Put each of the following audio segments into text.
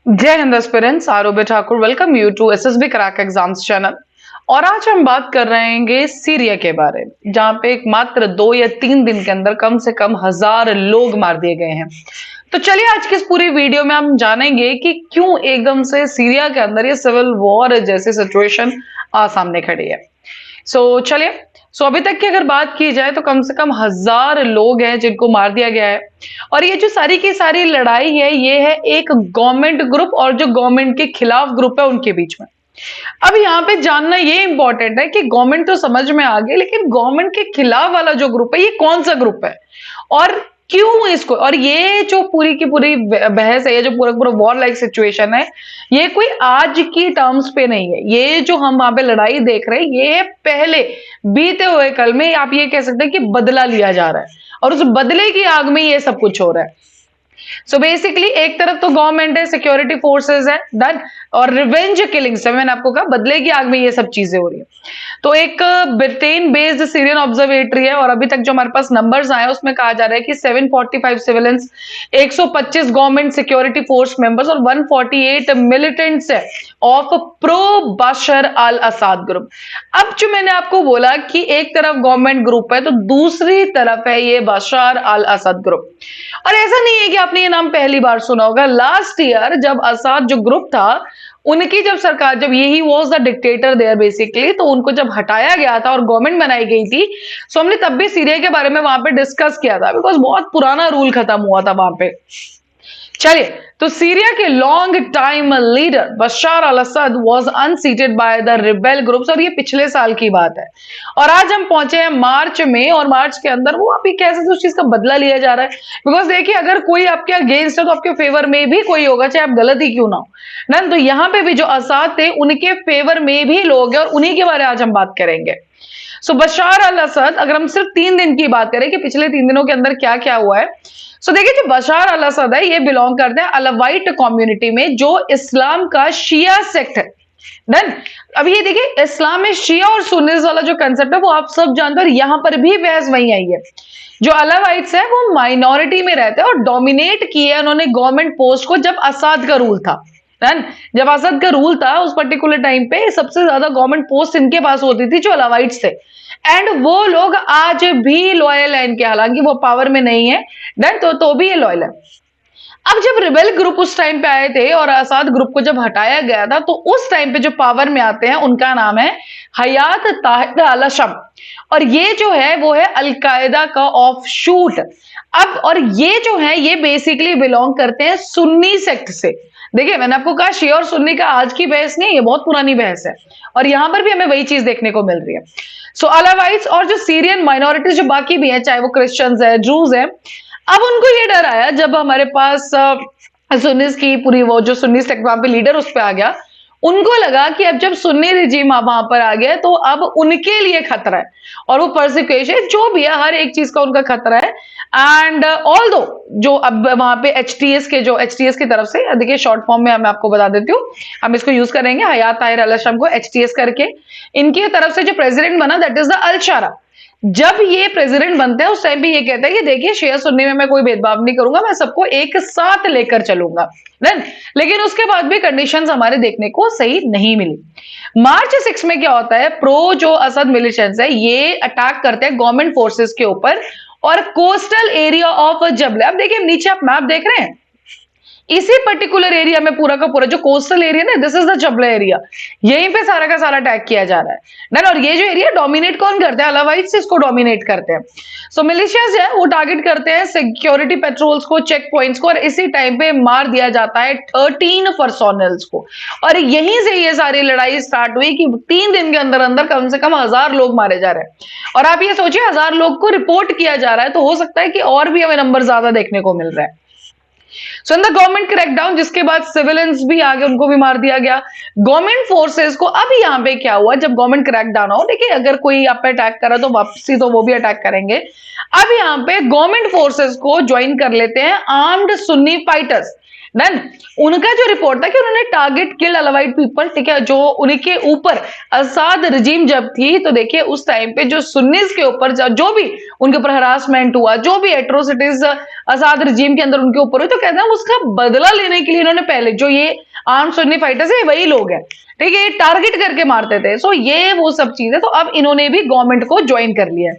जय हिंद aspirants, Arobi Thakur welcome you to SSB crack exams channel. और आज हम बात कर रहे हैं सीरिया के बारे में, जहां पे एक मात्र 2 या 3 दिन के अंदर कम से कम 1000 लोग मार दिए गए हैं। तो चलिए आज की इस पूरी वीडियो में हम जानेंगे कि क्यों एकदम से सीरिया के अंदर ये सिविल वॉर जैसी सिचुएशन सामने खड़ी है। चलिए, अभी तक की अगर बात की जाए तो कम से कम 1000 लोग हैं जिनको मार दिया गया है। और ये जो सारी की सारी लड़ाई है, ये है एक गवर्नमेंट ग्रुप और जो गवर्नमेंट के खिलाफ ग्रुप है उनके बीच में। अब यहाँ पे जानना ये इंपॉर्टेंट है कि गवर्नमेंट तो समझ में आ गई, लेकिन गवर्नमेंट के खिलाफ वाला जो ग्रुप है ये कौन सा ग्रुप है और क्यों इसको। और ये जो पूरी की पूरी बहस है, ये जो पूरा पूरा वॉर लाइक सिचुएशन है, ये कोई आज की टर्म्स पे नहीं है। ये जो हम वहां पे लड़ाई देख रहे हैं, ये पहले बीते हुए कल में आप ये कह सकते हैं कि बदला लिया जा रहा है और उस बदले की आग में ये सब कुछ हो रहा है। बेसिकली एक तरफ तो गवर्नमेंट है, सिक्योरिटी फोर्सेस है डन, और रिवेंज किलिंग्स है, मैंने आपको कहा बदले की आग में ये सब चीजें हो रही है। तो एक ब्रिटेन बेस्ड सीरियन ऑब्जर्वेटरी है और अभी तक जो हमारे पास नंबर्स आए उसमें कहा जा रहा है कि 745 civilians, 125 government security force members और 148 मिलिटेंट्स है of pro Bashar al Assad group. अब जो मैंने आपको बोला कि एक तरफ गवर्नमेंट ग्रुप है तो दूसरी तरफ है ये बशर अल असद ग्रुप। और ऐसा नहीं है कि आपने ये नाम पहली बार सुना होगा। लास्ट ईयर जब असाद जो ग्रुप था, उनकी जब सरकार, जब यही was the dictator there basically, तो उनको जब हटाया गया था और गवर्नमेंट बनाई गई थी, सो हमने तब भी सीरिया के बारे में वहां पे डिस्कस किया था, बिकॉज बहुत पुराना रूल खत्म हुआ था वहां पे। चलिए, तो सीरिया के long time leader Bashar al Assad was unseated by the rebel groups, और ये पिछले साल की बात है। और आज हम पहुंचे हैं मार्च में, और मार्च के अंदर वो अभी कैसे उस चीज का बदला लिया जा रहा है। बिकॉज देखिए, अगर कोई आपके अगेंस्ट है तो आपके फेवर में भी कोई होगा, चाहे आप गलत ही क्यों ना हो ना। तो यहाँ पे भी जो असद थे उनके फेवर में भी लोग हैं और उन्हीं के बारे में आज हम बात करेंगे। बशर अल असद, अगर हम सिर्फ 3 दिन की बात करें कि पिछले 3 दिनों के अंदर क्या क्या हुआ है, देखिए जो बशर अल असद है ये बिलोंग करते हैं अलवाइट कम्युनिटी में, जो इस्लाम का शिया सेक्ट है। डन। अब ये देखिए, इस्लाम में शिया और सुन्नीस वाला जो कंसेप्ट है वो आप सब जानते हो, और यहां पर भी बहस वही आई है। जो अलवाइट्स है वो माइनॉरिटी में रहते हैं और डोमिनेट किए उन्होंने गवर्नमेंट पोस्ट को जब असद का रूल था। डन। जब असद का रूल था उस पर्टिकुलर टाइम पे सबसे ज्यादा गवर्नमेंट पोस्ट इनके पास होती थी जो अलवाइट्स थे। एंड वो लोग आज भी लॉयल है इनके, हालांकि वो पावर में नहीं है। डन। तो भी ये लॉयल है। अब जब रिबेल ग्रुप उस टाइम पे आए थे और असद ग्रुप को जब हटाया गया था, तो उस टाइम पे जो पावर में आते हैं उनका नाम है हयात ताहिर अल शम, और ये जो है वो है अलकायदा का ऑफ शूट। अब और ये जो है ये बेसिकली बिलोंग करते हैं सुन्नी सेक्ट से। देखिए, मैंने आपको कहा शिया और सुन्नी का आज की बहस नहीं, ये बहुत पुरानी बहस है, और यहां पर भी हमें वही चीज देखने को मिल रही है। अलावाइट्स और जो सीरियन माइनॉरिटीज जो बाकी भी है, चाहे वो क्रिश्चियंस है, जूस है, अब उनको ये डर आया जब हमारे पास सुन्नीस की पूरी वो जो सुन्नी सेक्ट वहां पे लीडर उस पे आ गया। उनको लगा कि अब जब सुन्नी रिजीम वहां पर आ गया तो अब उनके लिए खतरा है, और वो परसिक्यूशन जो भी है हर एक चीज का उनका खतरा है। एंड ऑल दो जो अब वहां पे एचटीएस के, जो एचटीएस की तरफ से, देखिए शॉर्ट फॉर्म में मैं आपको बता देती हूँ, हम इसको यूज करेंगे हयात ताहिर अल शम को एचटीएस करके। इनकी तरफ से जो प्रेसिडेंट बना दैट इज द अल शारा। जब ये प्रेसिडेंट बनते हैं उस टाइम पे ये कहता है कि देखिए शिया सुन्नी में मैं कोई भेदभाव नहीं करूंगा, मैं सबको एक साथ लेकर चलूंगा। देन लेकिन उसके बाद भी कंडीशंस हमारे देखने को सही नहीं मिली। मार्च 6 में क्या होता है, प्रो जो असद मिलिटेंट्स है ये अटैक करते हैं गवर्नमेंट फोर्सेस के ऊपर और कोस्टल एरिया ऑफ जबले। अब देखिए नीचे आप मैप देख रहे हैं, इसी पर्टिकुलर एरिया में पूरा का पूरा जो कोस्टल एरिया ना, दिस इज द जबला एरिया, यहीं पे सारा का सारा अटैक किया जा रहा है। डन। और ये जो एरिया डोमिनेट कौन करते हैं, अलवाइट्स इसको डोमिनेट करते हैं। मिलिशियाज है वो टारगेट करते हैं सिक्योरिटी पेट्रोल्स को, चेक पॉइंट्स को, और इसी टाइम पे मार दिया जाता है 13 पर्सोनल्स को। और यहीं से ये सारी लड़ाई स्टार्ट हुई कि 3 दिन के अंदर अंदर कम से कम 1000 लोग मारे जा रहे हैं। और आप ये सोचिए 1000 लोग को रिपोर्ट किया जा रहा है, तो हो सकता है कि और भी हमें नंबर ज्यादा देखने को मिल रहा है। इन द गवर्नमेंट क्रैकडाउन, जिसके बाद सिविलियंस भी आगे, उनको भी मार दिया गया। गवर्नमेंट फोर्सेस को अब यहाँ पे क्या हुआ, जब गवर्नमेंट क्रैकडाउन हो, देखिए अगर कोई आप पे अटैक करा तो वापसी तो वो भी अटैक करेंगे। अब यहाँ पे गवर्नमेंट फोर्सेस को ज्वाइन कर लेते हैं आर्म्ड सुन्नी फाइटर्स। देन उनका जो रिपोर्ट था कि उन्होंने टारगेट किल्ड अलावाइड पीपल, ठीक है, जो उनके ऊपर असाद रजीम जब थी, तो देखिए उस टाइम पे जो सुन्नीस के ऊपर जो भी उनके ऊपर हरासमेंट हुआ, जो भी एट्रोसिटीज असाद रजीम के अंदर उनके ऊपर हुई, तो कहते हैं उसका बदला लेने के लिए इन्होंने पहले जो ये आर्म सुन्नी फाइटर्स है वही लोग हैं, ठीक है, ये टारगेट करके मारते थे। सो ये वो सब चीज है। तो अब इन्होंने भी गवर्नमेंट को ज्वाइन कर लिया है।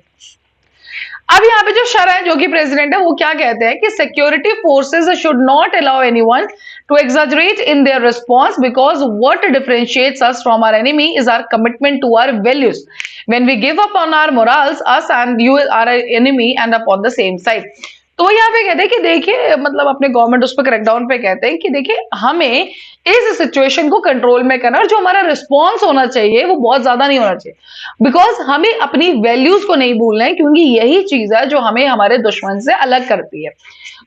अब यहाँ पे जो शरह है, जो कि प्रेसिडेंट है, वो क्या कहते हैं कि security forces should not allow anyone to exaggerate in their response because what differentiates us from our enemy is our commitment to our values. When we give up on our morals, us and you are our enemy and upon the same side. तो यहाँ पे कहते हैं कि देखिए, मतलब अपने government उस पर क्रैकडाउन पे कहते हैं कि देखिए हमें इस सिचुएशन को कंट्रोल में करना, और जो हमारा रिस्पॉन्स होना चाहिए वो बहुत ज्यादा नहीं होना चाहिए, बिकॉज हमें अपनी वैल्यूज को नहीं भूलना है, क्योंकि यही चीज है जो हमें हमारे दुश्मन से अलग करती है।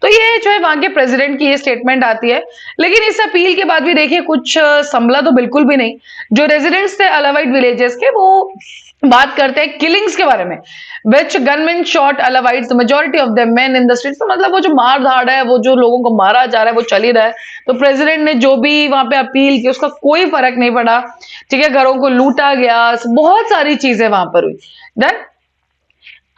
तो ये जो है वहां के प्रेसिडेंट की ये स्टेटमेंट आती है। लेकिन इस अपील के बाद भी देखिए कुछ संभला तो बिल्कुल भी नहीं। जो रेजिडेंट्स थे अलावाइड विलेजेस के, वो बात करते हैं किलिंग्स के बारे में, which gunmen shot Alawites majority of the men in the streets. तो मतलब वो जो मार धाड़ है, वो जो लोगों को मारा जा रहा है, वो चल ही रहा है। तो प्रेसिडेंट ने जो भी वहां पे अपील की उसका कोई फर्क नहीं पड़ा, ठीक है, घरों को लूटा गया, बहुत सारी चीजें वहां पर हुई। देन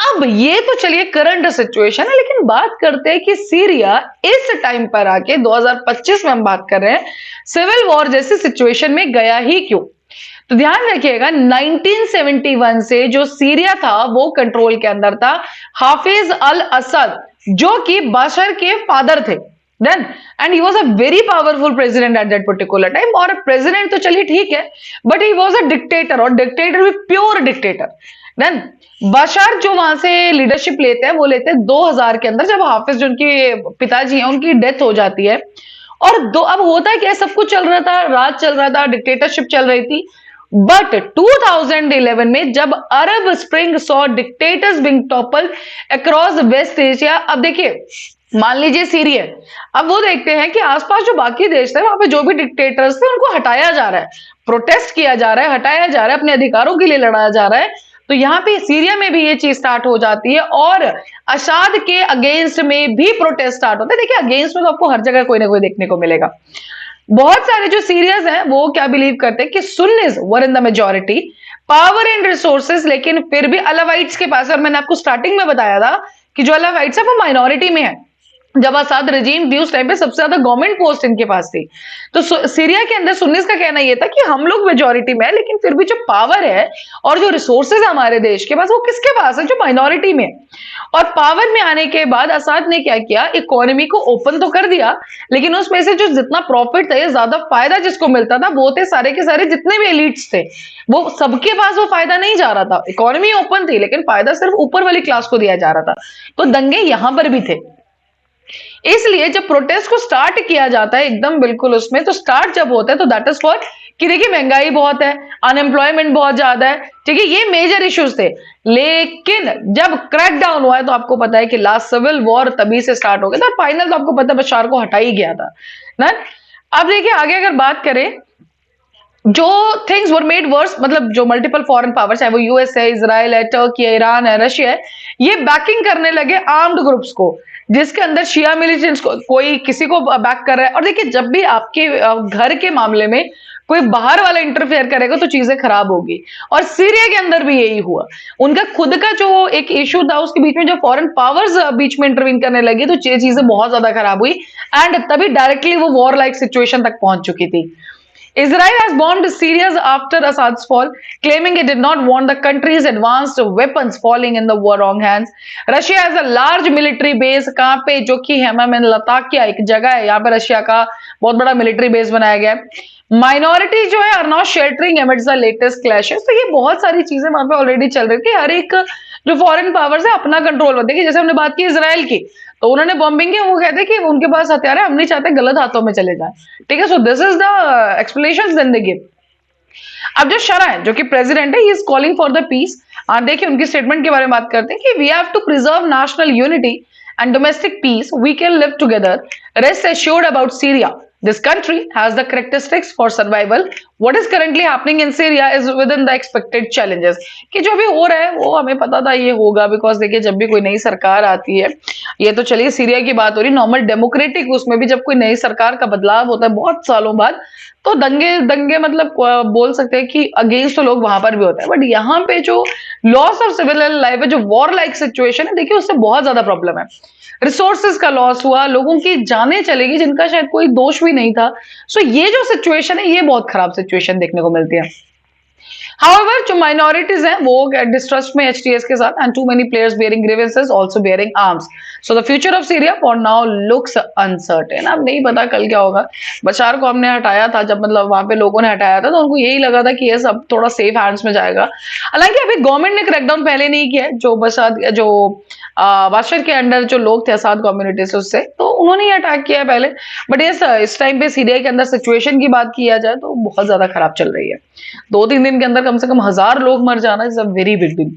अब ये तो चलिए करंट सिचुएशन है, लेकिन बात करते हैं कि सीरिया इस टाइम पर आके 2025 में हम बात कर रहे हैं, सिविल वॉर जैसी सिचुएशन में गया ही क्यों। तो ध्यान रखिएगा 1971 से जो सीरिया था वो कंट्रोल के अंदर था हाफिज अल असद, जो कि बशर के फादर थे। Then and he was a very powerful president at that particular time. और प्रेसिडेंट तो चलिए ठीक है, but he was a dictator, और डिक्टेटर भी प्योर डिक्टेटर। देन बशर जो वहां से लीडरशिप लेते हैं, वो लेते हैं 2000 के अंदर, जब हाफिज जो उनके पिताजी हैं उनकी डेथ हो जाती है। और दो अब होता है क्या, सब कुछ चल रहा था, राज चल रहा था, डिक्टेटरशिप चल रही थी। बट 2011 में जब Arab Spring saw dictators being topple across West Asia. अब देखिए मान लीजिए सीरिया, अब वो देखते हैं कि आसपास जो बाकी देश थे वहां पे जो भी डिक्टेटर्स थे उनको हटाया जा रहा है, प्रोटेस्ट किया जा रहा है, हटाया जा रहा है, अपने अधिकारों के लिए लड़ाया जा रहा है। तो यहाँ पे सीरिया में भी ये चीज स्टार्ट हो जाती है, और असाद के अगेंस्ट में भी प्रोटेस्ट स्टार्ट होता है। देखिए अगेंस्ट में तो आपको हर जगह कोई ना कोई देखने को मिलेगा। बहुत सारे जो सीरियस हैं वो क्या बिलीव करते हैं कि Sunnis were in the majority, power and resources, लेकिन फिर भी अलावाइट्स के पास, और मैंने आपको स्टार्टिंग में बताया था कि जो अलावाइट्स है वो माइनॉरिटी में है। जब असाद रजीम थी उस टाइम पे सबसे ज्यादा गवर्नमेंट पोस्ट इनके पास थी। तो सीरिया के अंदर सुन्नीस का कहना यह था कि हम लोग मेजॉरिटी में है, लेकिन फिर भी जो पावर है और जो रिसोर्सेज है हमारे देश के पास, वो किसके पास है, जो माइनॉरिटी में। और पावर में आने के बाद असाद ने क्या किया, इकोनॉमी को ओपन तो कर दिया, लेकिन उसमें से जो जितना प्रॉफिट था, ज्यादा फायदा जिसको मिलता था, वो थे सारे के सारे जितने भी एलिट्स थे, वो सबके पास वो फायदा नहीं जा रहा था। इकोनॉमी ओपन थी, लेकिन फायदा सिर्फ ऊपर वाली क्लास को दिया जा रहा था। तो दंगे यहां पर भी थे। इसलिए जब प्रोटेस्ट को स्टार्ट किया जाता है एकदम बिल्कुल उसमें, तो स्टार्ट जब होता है तो दैट इज फॉर कि देखिए महंगाई बहुत है, अनएम्प्लॉयमेंट बहुत ज्यादा है, ठीक है, ये मेजर इश्यूज थे। लेकिन जब क्रैकडाउन हुआ है तो आपको पता है कि लास्ट सिविल वॉर तभी से स्टार्ट हो गया था, और फाइनल तो आपको पता है बशार को हटा ही गया था ना। अब देखिए आगे अगर बात करें, जो थिंग्स वर मेड वर्स, मतलब जो मल्टीपल फॉरेन पावर्स है, वो यूएस है, इजराइल है, टर्की है, ईरान है, रशिया है, ये बैकिंग करने लगे आर्म्ड ग्रुप्स को, जिसके अंदर शिया मिलिटेंट्स को, कोई किसी को बैक कर रहा है। और देखिए जब भी आपके घर के मामले में कोई बाहर वाला इंटरफेयर करेगा तो चीजें खराब होगी, और सीरिया के अंदर भी यही हुआ। उनका खुद का जो एक इशू था, उसके बीच में जो फॉरेन पावर्स बीच में इंटरवीन करने लगी, तो चीजें बहुत ज्यादा खराब हुई, एंड तभी डायरेक्टली वो वॉर लाइक सिचुएशन तक पहुंच चुकी थी। Israel has bombed Syria after Assad's fall, claiming it did not want the country's advanced weapons falling in the wrong hands. Russia has a large military base, कहाँ पे, जो कि हेमा में लताकिया एक जगह है, यहाँ पे रशिया का बहुत बड़ा मिलिट्री बेस बनाया गया है। माइनॉरिटी जो है are not sheltering amidst the latest clashes. तो ये बहुत सारी चीजें वहां पे ऑलरेडी चल रही थी। हर एक जो फॉरेन पावर्स है अपना कंट्रोल होता है। जैसे हमने बात की इसराइल की, तो उन्होंने बॉम्बिंग की, वो कहते हैं कि उनके पास हथियार है, हम नहीं चाहते गलत हाथों में चले जाए, ठीक है। So this is the explanation then they give. अब जो शरह है, जो कि प्रेसिडेंट है, he is calling for the peace. देखिए उनकी स्टेटमेंट के बारे में बात करते हैं कि we have to preserve national unity and domestic peace, we can live together, rest assured about Syria, this country has the characteristics for survival, what is currently happening in Syria is within the expected challenges कि जो भी हो रहा है वो हमें पता था ये होगा बिकॉज देखिए जब भी कोई नई सरकार आती है, ये तो चलिए सीरिया की बात हो रही, नॉर्मल डेमोक्रेटिक उसमें भी जब कोई नई सरकार का बदलाव होता है बहुत सालों बाद, तो दंगे दंगे मतलब बोल सकते हैं कि अगेंस्ट तो लोग वहां पर भी होते हैं, बट यहाँ पे जो लॉस ऑफ सिविल लाइफ है, जो वॉर लाइक सिचुएशन है, देखिए उससे बहुत ज्यादा प्रॉब्लम है। रिसोर्सेज का लॉस हुआ, लोगों की जानें चलेगी जिनका शायद कोई दोष भी नहीं था। सो ये जो सिचुएशन है ये बहुत खराब सिचुएशन देखने को मिलती है। However, जो माइनॉरिटीज हैं वो डिस्ट्रस्ट में एचटीएस के साथ, and too many players bearing grievances also bearing arms, so the future of Syria for now looks uncertain. अब नहीं पता कल क्या होगा। बशार को हमने हटाया था, जब मतलब वहां पे लोगों ने हटाया था तो उनको यही लगा था कि ये सब थोड़ा सेफ हैंड्स में जाएगा। हालांकि अभी गवर्नमेंट ने क्रैकडाउन पहले नहीं किया है, जो बशार जो बाशर के अंडर जो लोग थे असाद कम्युनिटी से, उससे तो उन्होंने ही अटैक किया है पहले। बट इस टाइम पे सीरिया के अंदर सिचुएशन की बात किया जाए तो बहुत ज्यादा खराब चल रही है। 2-3 दिन के अंदर कम से कम 1000 लोग मर जाना is a very big deal.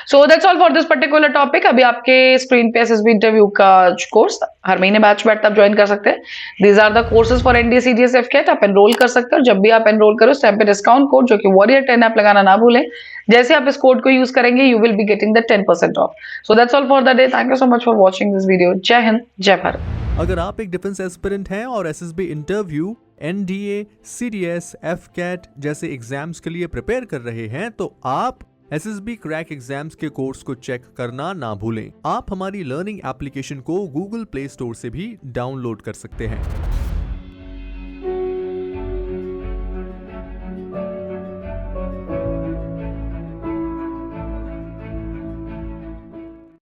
So that's all for this particular topic. अभी आपके स्क्रीन पे एसएसबी इंटरव्यू का कोर्स हर महीने बैच बैठ आप ज्वाइन कर सकते हैं। These are the courses for NDA CDS AFCAT, आप एनरोल कर सकते हैं, और जब भी आप एनरोल करो उस टाइम पे डिस्काउंट कोड जो कि वॉरियर 10 आप लगाना ना भूलें। जैसे आप इस कोड को यूज करेंगे you will be getting the 10% of. So that's all for the day. Thank you so much for watching this video. जय हिंद, जय भारत। अगर आप एक डिफेंस एस्पिरेंट हैं और एसएसबी इंटरव्यू, एनडीए, सीडीएस, एफकेट जैसे एग्जाम्स के लिए प्रिपेयर कर रहे हैं तो आप एसएसबी क्रैक एग्जाम्स के कोर्स को चेक करना ना भूलें। आप हमारी लर्निंग एप्लीकेशन को गूगल प्ले स्टोर से भी डाउनलोड कर सकते हैं।